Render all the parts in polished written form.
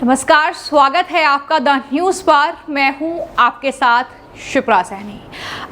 नमस्कार, स्वागत है आपका द न्यूज़ पर। मैं हूं आपके साथ शिप्रा सैनी।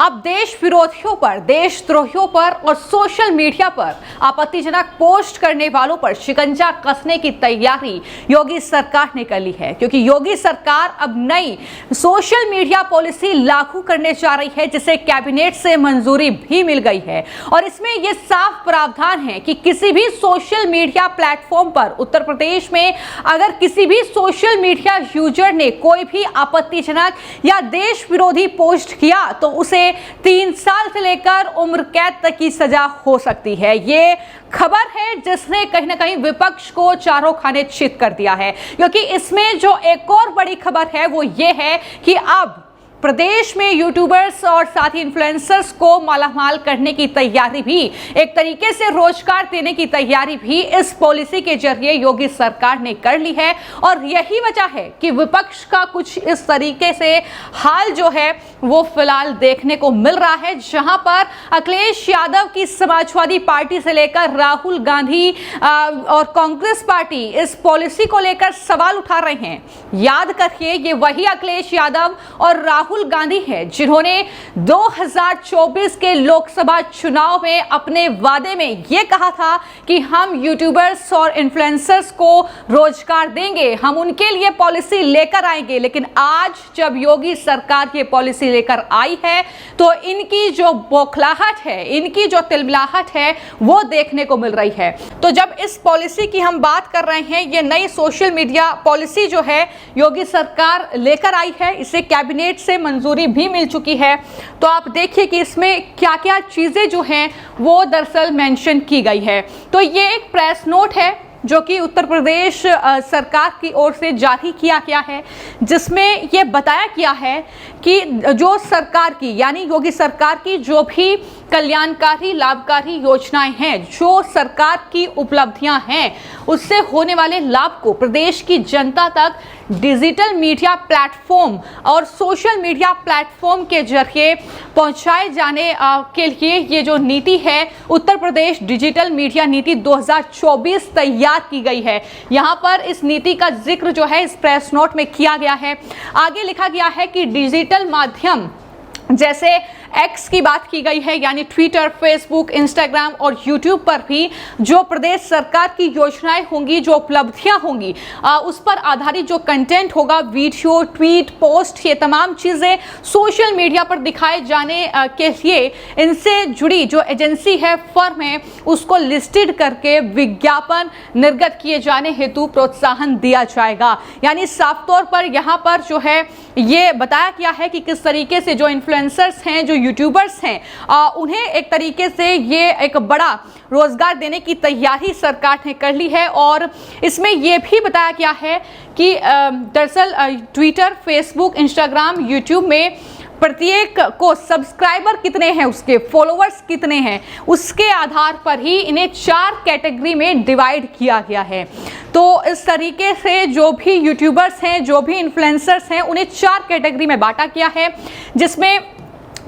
अब देश विरोधियों पर, देशद्रोहियों पर और सोशल मीडिया पर आपत्तिजनक पोस्ट करने वालों पर शिकंजा कसने की तैयारी योगी सरकार ने कर ली है, क्योंकि योगी सरकार अब नई सोशल मीडिया पॉलिसी लागू करने जा रही है, जिसे कैबिनेट से मंजूरी भी मिल गई है। और इसमें यह साफ प्रावधान है कि किसी भी सोशल मीडिया प्लेटफॉर्म पर उत्तर प्रदेश में अगर किसी भी सोशल मीडिया यूजर ने कोई भी आपत्तिजनक या देश विरोधी पोस्ट किया तो उसे 3 साल से लेकर उम्र कैद तक की सजा हो सकती है। ये खबर है जिसने कहीं ना कहीं विपक्ष को चारों खाने चित कर दिया है, क्योंकि इसमें जो एक और बड़ी खबर है वो ये है कि अब प्रदेश में यूट्यूबर्स और साथ ही इन्फ्लुएंसर्स को मालामाल करने की तैयारी भी, एक तरीके से रोजगार देने की तैयारी भी इस पॉलिसी के जरिए योगी सरकार ने कर ली है। और यही वजह है कि विपक्ष का कुछ इस तरीके से हाल जो है वो फिलहाल देखने को मिल रहा है, जहां पर अखिलेश यादव की समाजवादी पार्टी से लेकर राहुल गांधी और कांग्रेस पार्टी इस पॉलिसी को लेकर सवाल उठा रहे हैं। याद करिए, ये वही अखिलेश यादव और राहुल गांधी है जिन्होंने 2024 के लोकसभा चुनाव में अपने वादे में यह कहा था कि हम यूट्यूबर्स और इन्फ्लुएंसर्स को रोजगार देंगे, हम उनके लिए पॉलिसी लेकर आएंगे। लेकिन आज जब योगी सरकार ये पॉलिसी लेकर आई है तो इनकी जो बौखलाहट है, इनकी जो तिलमिलाहट है वो देखने को मिल रही है। तो जब इस पॉलिसी की हम बात कर रहे हैं, ये नई सोशल मीडिया पॉलिसी जो है योगी सरकार लेकर आई है, इसे कैबिनेट से मंजूरी भी मिल चुकी है। तो आप देखिए कि इसमें क्या क्या चीजें जो हैं वो दरअसल मेंशन की गई है। तो ये एक प्रेस नोट है जो कि उत्तर प्रदेश सरकार की ओर से जारी किया गया है, जिसमें यह बताया गया है कि जो सरकार की, यानी योगी सरकार की जो भी कल्याणकारी लाभकारी योजनाएं हैं, जो सरकार की उपलब्धियां हैं, उससे होने वाले लाभ को प्रदेश की जनता तक डिजिटल मीडिया प्लेटफॉर्म और सोशल मीडिया प्लेटफॉर्म के जरिए पहुंचाए जाने के लिए ये जो नीति है, उत्तर प्रदेश डिजिटल मीडिया नीति 2024 तैयार की गई है। यहाँ पर इस नीति का जिक्र जो है इस प्रेस नोट में किया गया है। आगे लिखा गया है कि डिजिटल माध्यम जैसे एक्स की बात की गई है, यानी ट्विटर, फेसबुक, इंस्टाग्राम और यूट्यूब पर भी जो प्रदेश सरकार की योजनाएं होंगी, जो उपलब्धियां होंगी, उस पर आधारित जो कंटेंट होगा, वीडियो, ट्वीट, पोस्ट, ये तमाम चीज़ें सोशल मीडिया पर दिखाए जाने के लिए इनसे जुड़ी जो एजेंसी है, फर्म है, उसको लिस्टेड करके विज्ञापन निर्गत किए जाने हेतु प्रोत्साहन दिया जाएगा। यानी साफ तौर पर यहाँ पर जो है ये बताया गया है कि किस तरीके से जो इन्फ्लुएंसर्स हैं, जो यूट्यूबर्स हैं, उन्हें एक तरीके से ये एक बड़ा रोजगार देने की तैयारी सरकार ने कर ली है। और इसमें यह भी बताया गया है कि दरअसल ट्विटर, फेसबुक, इंस्टाग्राम, यूट्यूब में प्रत्येक को सब्सक्राइबर कितने हैं, उसके फॉलोअर्स कितने हैं, उसके आधार पर ही इन्हें 4 कैटेगरी में डिवाइड किया गया है। तो इस तरीके से जो भी यूट्यूबर्स हैं, जो भी इन्फ्लुएंसर्स हैं, उन्हें 4 कैटेगरी में बांटा गया है, जिसमें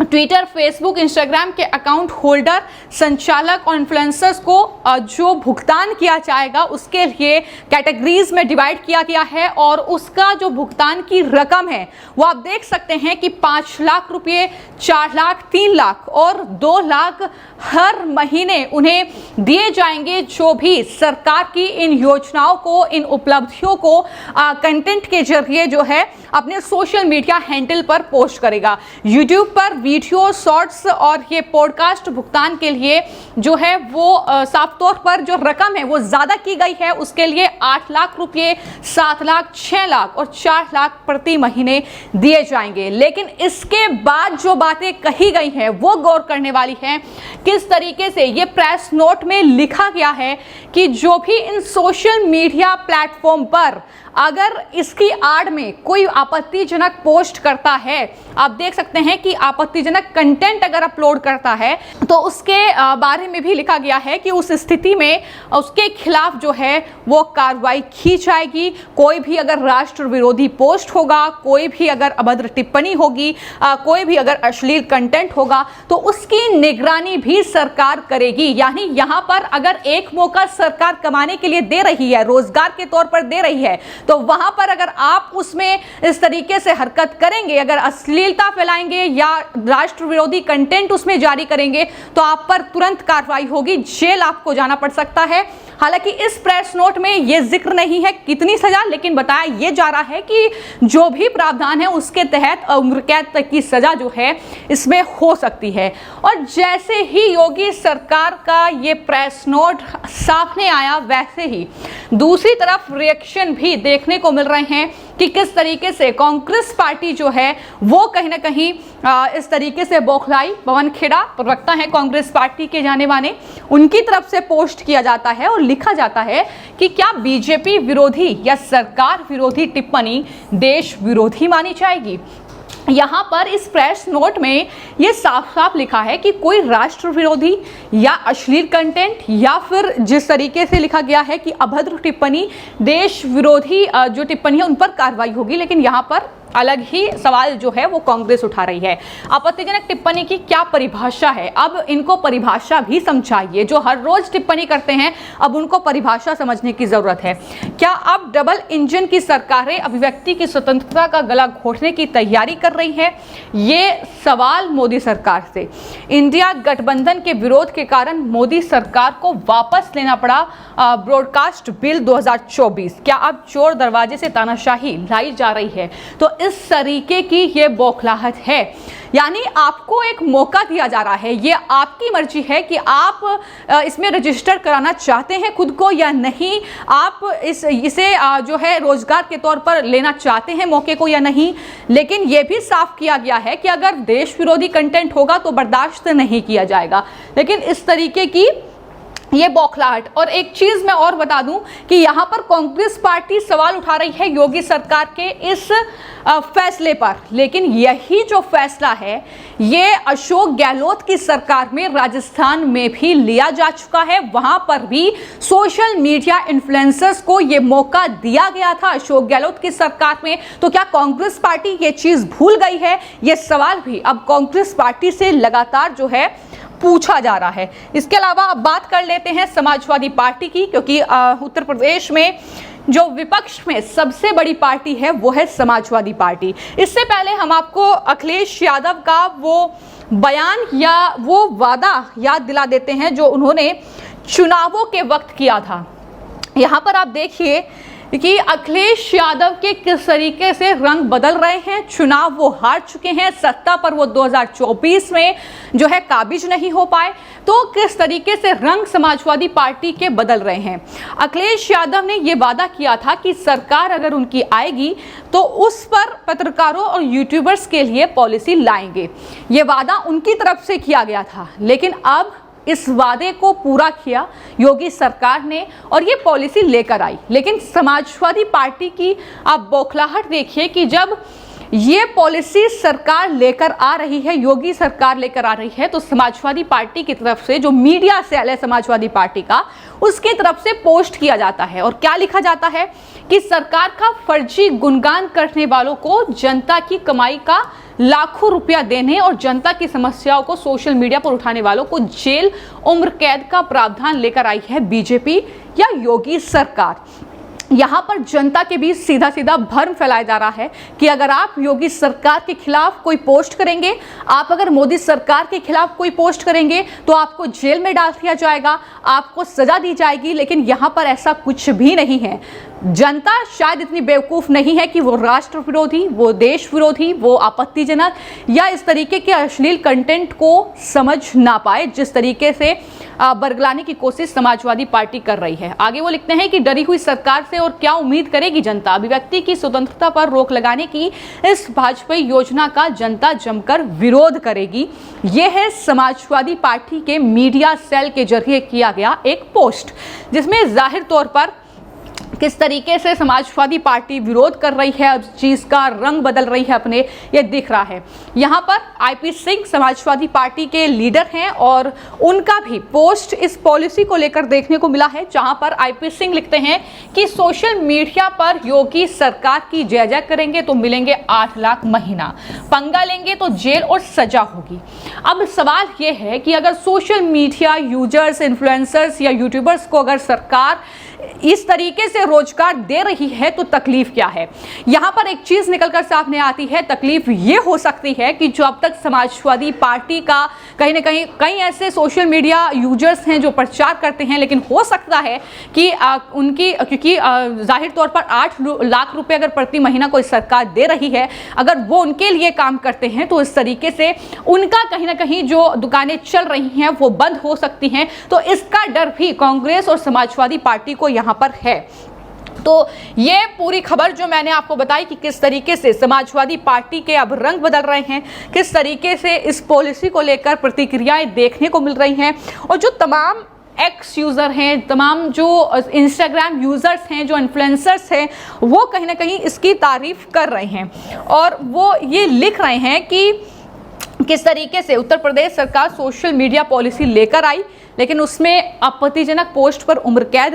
ट्विटर, फेसबुक, इंस्टाग्राम के अकाउंट होल्डर, संचालक और इन्फ्लुएंसर्स को जो भुगतान किया जाएगा उसके लिए कैटेगरीज में डिवाइड किया गया है। और उसका जो भुगतान की रकम है वो आप देख सकते हैं कि 5 लाख रुपये, 4 लाख, 3 लाख और 2 लाख हर महीने उन्हें दिए जाएंगे, जो भी सरकार की इन योजनाओं को, इन उपलब्धियों को कंटेंट के जरिए जो है अपने सोशल मीडिया हैंडल पर पोस्ट करेगा। यूट्यूब पर वीडियो, शॉर्ट्स और ये पॉडकास्ट भुगतान के लिए जो है वो साफ तौर पर जो रकम है वो ज्यादा की गई है। उसके लिए 8 लाख रुपये, 7 लाख, 6 लाख और 4 लाख प्रति महीने दिए जाएंगे। लेकिन इसके बाद जो बातें कही गई हैं वो गौर करने वाली है। किस तरीके से ये प्रेस नोट में लिखा गया है कि जो भी इन सोशल मीडिया प्लेटफॉर्म पर अगर इसकी आड़ में कोई आपत्तिजनक पोस्ट करता है, आप देख सकते हैं कि आपत्तिजनक कंटेंट अगर अपलोड करता है तो उसके बारे में भी लिखा गया है कि उस स्थिति में उसके खिलाफ जो है वो कार्रवाई की जाएगी। कोई भी अगर राष्ट्र विरोधी पोस्ट होगा, कोई भी अगर अभद्र टिप्पणी होगी, कोई भी अगर अश्लील कंटेंट होगा तो उसकी निगरानी भी सरकार करेगी। यानी यहाँ पर अगर एक मौका सरकार कमाने के लिए दे रही है, रोजगार के तौर पर दे रही है, तो वहां पर अगर आप उसमें इस तरीके से हरकत करेंगे, अगर अश्लीलता फैलाएंगे या राष्ट्र विरोधी कंटेंट उसमें जारी करेंगे तो आप पर तुरंत कार्रवाई होगी, जेल आपको जाना पड़ सकता है। हालांकि इस प्रेस नोट में यह जिक्र नहीं है कितनी सजा, लेकिन बताया यह जा रहा है कि जो भी प्रावधान है उसके तहत उम्र कैद तक की सजा जो है इसमें हो सकती है। और जैसे ही योगी सरकार का ये प्रेस नोट सामने आया, वैसे ही दूसरी तरफ रिएक्शन भी देखने को मिल रहे हैं कि किस तरीके से कांग्रेस पार्टी जो है वो कहीं ना कहीं इस तरीके से बौखलाई। पवन खेड़ा प्रवक्ता है कांग्रेस पार्टी के जाने माने, उनकी तरफ से पोस्ट किया जाता है और लिखा जाता है कि क्या बीजेपी विरोधी या सरकार विरोधी टिप्पणी देश विरोधी मानी जाएगी। यहाँ पर इस प्रेस नोट में ये साफ साफ लिखा है कि कोई राष्ट्र विरोधी या अश्लील कंटेंट या फिर जिस तरीके से लिखा गया है कि अभद्र टिप्पणी, देश विरोधी जो टिप्पणी है उन पर कार्रवाई होगी। लेकिन यहाँ पर अलग ही सवाल जो है वो कांग्रेस उठा रही है। आपत्तिजनक टिप्पणी की क्या परिभाषा है, अब इनको परिभाषा भी समझाइए। जो हर रोज टिप्पणी करते हैं अब उनको परिभाषा समझने की जरूरत है। क्या अब डबल इंजन की सरकारें अभिव्यक्ति की स्वतंत्रता का गला घोटने की तैयारी कर रही है? ये सवाल मोदी सरकार से। इंडिया गठबंधन के विरोध के कारण मोदी सरकार को वापस लेना पड़ा ब्रॉडकास्ट बिल 2024। क्या अब चोर दरवाजे से तानाशाही लाई जा रही है? तो इस तरीके की ये बौखलाहट है, यानी आपको एक मौका दिया जा रहा है। ये आपकी मर्जी है कि आप इसमें रजिस्टर कराना चाहते हैं खुद को या नहीं, आप इसे जो है रोजगार के तौर पर लेना चाहते हैं मौके को या नहीं। लेकिन यह भी साफ किया गया है कि अगर देश विरोधी कंटेंट होगा तो बर्दाश्त नहीं किया जाएगा। लेकिन इस तरीके की ये बौखलाहट। और एक चीज मैं और बता दूं कि यहां पर कांग्रेस पार्टी सवाल उठा रही है योगी सरकार के इस फैसले पर, लेकिन यही जो फैसला है ये अशोक गहलोत की सरकार में राजस्थान में भी लिया जा चुका है। वहां पर भी सोशल मीडिया इन्फ्लुएंसर्स को ये मौका दिया गया था अशोक गहलोत की सरकार में। तो क्या कांग्रेस पार्टी ये चीज भूल गई है? ये सवाल भी अब कांग्रेस पार्टी से लगातार जो है पूछा जा रहा है। इसके अलावा अब बात कर लेते हैं समाजवादी पार्टी की, क्योंकि उत्तर प्रदेश में जो विपक्ष में सबसे बड़ी पार्टी है वो है समाजवादी पार्टी। इससे पहले हम आपको अखिलेश यादव का वो बयान या वो वादा याद दिला देते हैं जो उन्होंने चुनावों के वक्त किया था। यहाँ पर आप देखिए कि अखिलेश यादव के किस तरीके से रंग बदल रहे हैं। चुनाव वो हार चुके हैं, सत्ता पर वो 2024 में जो है काबिज नहीं हो पाए, तो किस तरीके से रंग समाजवादी पार्टी के बदल रहे हैं। अखिलेश यादव ने ये वादा किया था कि सरकार अगर उनकी आएगी तो उस पर पत्रकारों और यूट्यूबर्स के लिए पॉलिसी लाएंगे। ये वादा उनकी तरफ से किया गया था, लेकिन अब इस वादे को पूरा किया योगी सरकार ने और ये पॉलिसी लेकर आई। लेकिन समाजवादी पार्टी की आप बौखलाहट देखिए कि जब ये पॉलिसी सरकार लेकर आ रही है, योगी सरकार लेकर आ रही है, तो समाजवादी पार्टी की तरफ से जो मीडिया सेल है समाजवादी पार्टी का, उसकी तरफ से पोस्ट किया जाता है। और क्या लिखा जाता है कि सरकार का फर्जी गुणगान करने वालों को जनता की कमाई का लाखों रुपया देने और जनता की समस्याओं को सोशल मीडिया पर उठाने वालों को जेल, उम्र कैद का प्रावधान लेकर आई है बीजेपी या योगी सरकार। यहाँ पर जनता के बीच सीधा सीधा भ्रम फैलाया जा रहा है कि अगर आप योगी सरकार के खिलाफ कोई पोस्ट करेंगे, आप अगर मोदी सरकार के खिलाफ कोई पोस्ट करेंगे तो आपको जेल में डाल दिया जाएगा, आपको सजा दी जाएगी। लेकिन यहाँ पर ऐसा कुछ भी नहीं है। जनता शायद इतनी बेवकूफ नहीं है कि वो राष्ट्र विरोधी, वो देश विरोधी, वो आपत्तिजनक या इस तरीके के अश्लील कंटेंट को समझ ना पाए जिस तरीके से बरगलाने की कोशिश समाजवादी पार्टी कर रही है। आगे वो लिखते हैं कि डरी हुई सरकार से और क्या उम्मीद करेगी जनता। अभिव्यक्ति की स्वतंत्रता पर रोक लगाने की इस भाजपा योजना का जनता जमकर विरोध करेगी। यह है समाजवादी पार्टी के मीडिया सेल के जरिए किया गया एक पोस्ट, जिसमें जाहिर तौर पर किस तरीके से समाजवादी पार्टी विरोध कर रही है, अब चीज का रंग बदल रही है अपने, ये दिख रहा है। यहाँ पर आईपी सिंह समाजवादी पार्टी के लीडर हैं और उनका भी पोस्ट इस पॉलिसी को लेकर देखने को मिला है, जहां पर आईपी सिंह लिखते हैं कि सोशल मीडिया पर योगी सरकार की जय जय करेंगे तो मिलेंगे 8 लाख महीना, पंगा लेंगे तो जेल और सजा होगी। अब सवाल ये है कि अगर सोशल मीडिया यूजर्स, इन्फ्लुएंसर्स या यूट्यूबर्स को अगर सरकार इस तरीके से रोजगार दे रही है तो तकलीफ क्या है। यहां पर एक चीज निकलकर सामने आती है, तकलीफ ये हो सकती है कि जो अब तक समाजवादी पार्टी का कहीं ना कहीं कई ऐसे सोशल मीडिया यूजर्स हैं जो प्रचार करते हैं, लेकिन हो सकता है कि उनकी, क्योंकि जाहिर तौर पर 8 लाख रुपए अगर प्रति महीना कोई सरकार दे रही है, अगर वो उनके लिए काम करते हैं तो इस तरीके से उनका कहीं ना कहीं जो दुकानें चल रही हैं वो बंद हो सकती हैं। तो इसका डर भी कांग्रेस और समाजवादी पार्टी को यहां पर है। तो ये पूरी खबर जो मैंने आपको बताई कि किस तरीके से समाजवादी पार्टी के अब रंग बदल रहे हैं, किस तरीके से इस पॉलिसी को लेकर प्रतिक्रियाएं देखने को मिल रही हैं, और जो तमाम एक्स यूज़र हैं, तमाम जो इंस्टाग्राम यूज़र्स हैं, जो इन्फ्लुएंसर्स हैं, वो कहीं ना कहीं इसकी तारीफ कर रहे हैं और वो ये लिख रहे हैं कि किस तरीके से उत्तर प्रदेश सरकार सोशल मीडिया पॉलिसी लेकर आई, लेकिन उसमें आपत्तिजनक पोस्ट पर उम्र कैद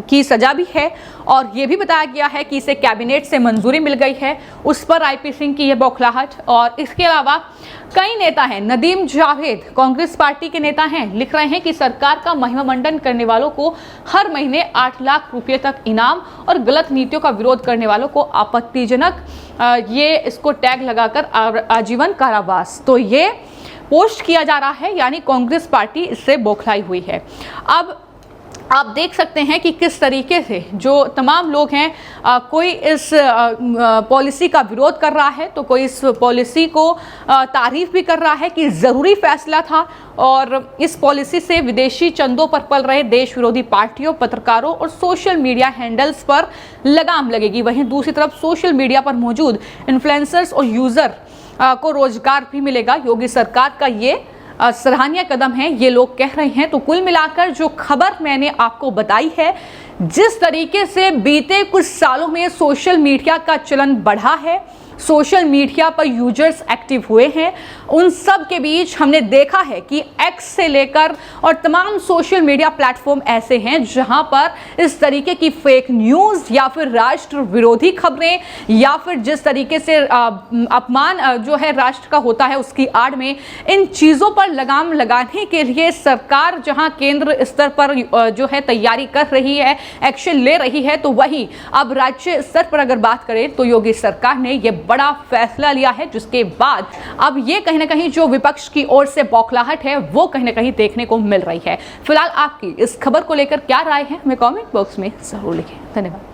की सजा भी है, और ये भी बताया गया है कि इसे कैबिनेट से मंजूरी मिल गई है, उस पर आईपी सिंह की यह बौखलाहट। और इसके अलावा कई नेता हैं, नदीम जावेद कांग्रेस पार्टी के नेता हैं, लिख रहे हैं कि सरकार का महिमामंडन करने वालों को हर महीने 8 लाख रुपये तक इनाम और गलत नीतियों का विरोध करने वालों को आपत्तिजनक ये इसको टैग लगाकर आजीवन कारावास। तो ये पोस्ट किया जा रहा है, यानी कांग्रेस पार्टी इससे बौखलाई हुई है। अब आप देख सकते हैं कि किस तरीके से जो तमाम लोग हैं, कोई इस पॉलिसी का विरोध कर रहा है, तो कोई इस पॉलिसी को तारीफ भी कर रहा है कि ज़रूरी फैसला था, और इस पॉलिसी से विदेशी चंदों पर पल रहे देश विरोधी पार्टियों, पत्रकारों और सोशल मीडिया हैंडल्स पर लगाम लगेगी। वहीं दूसरी तरफ सोशल मीडिया पर मौजूद इन्फ्लुएंसर्स और यूज़र को रोजगार भी मिलेगा। योगी सरकार का ये सराहनीय कदम है, ये लोग कह रहे हैं। तो कुल मिलाकर जो खबर मैंने आपको बताई है, जिस तरीके से बीते कुछ सालों में सोशल मीडिया का चलन बढ़ा है, सोशल मीडिया पर यूजर्स एक्टिव हुए हैं, उन सब के बीच हमने देखा है कि एक्स से लेकर और तमाम सोशल मीडिया प्लेटफॉर्म ऐसे हैं जहां पर इस तरीके की फेक न्यूज़ या फिर राष्ट्र विरोधी खबरें या फिर जिस तरीके से अपमान जो है राष्ट्र का होता है उसकी आड़ में इन चीज़ों पर लगाम लगाने के लिए सरकार जहां केंद्र स्तर पर जो है तैयारी कर रही है, एक्शन ले रही है, तो वहीं अब राज्य स्तर पर अगर बात करें तो योगी सरकार ने यह बड़ा फैसला लिया है, जिसके बाद अब ये कहीं ना कहीं जो विपक्ष की ओर से बौखलाहट है वो कहीं ना कहीं देखने को मिल रही है। फिलहाल आपकी इस खबर को लेकर क्या राय है, हमें कमेंट बॉक्स में जरूर लिखें। धन्यवाद।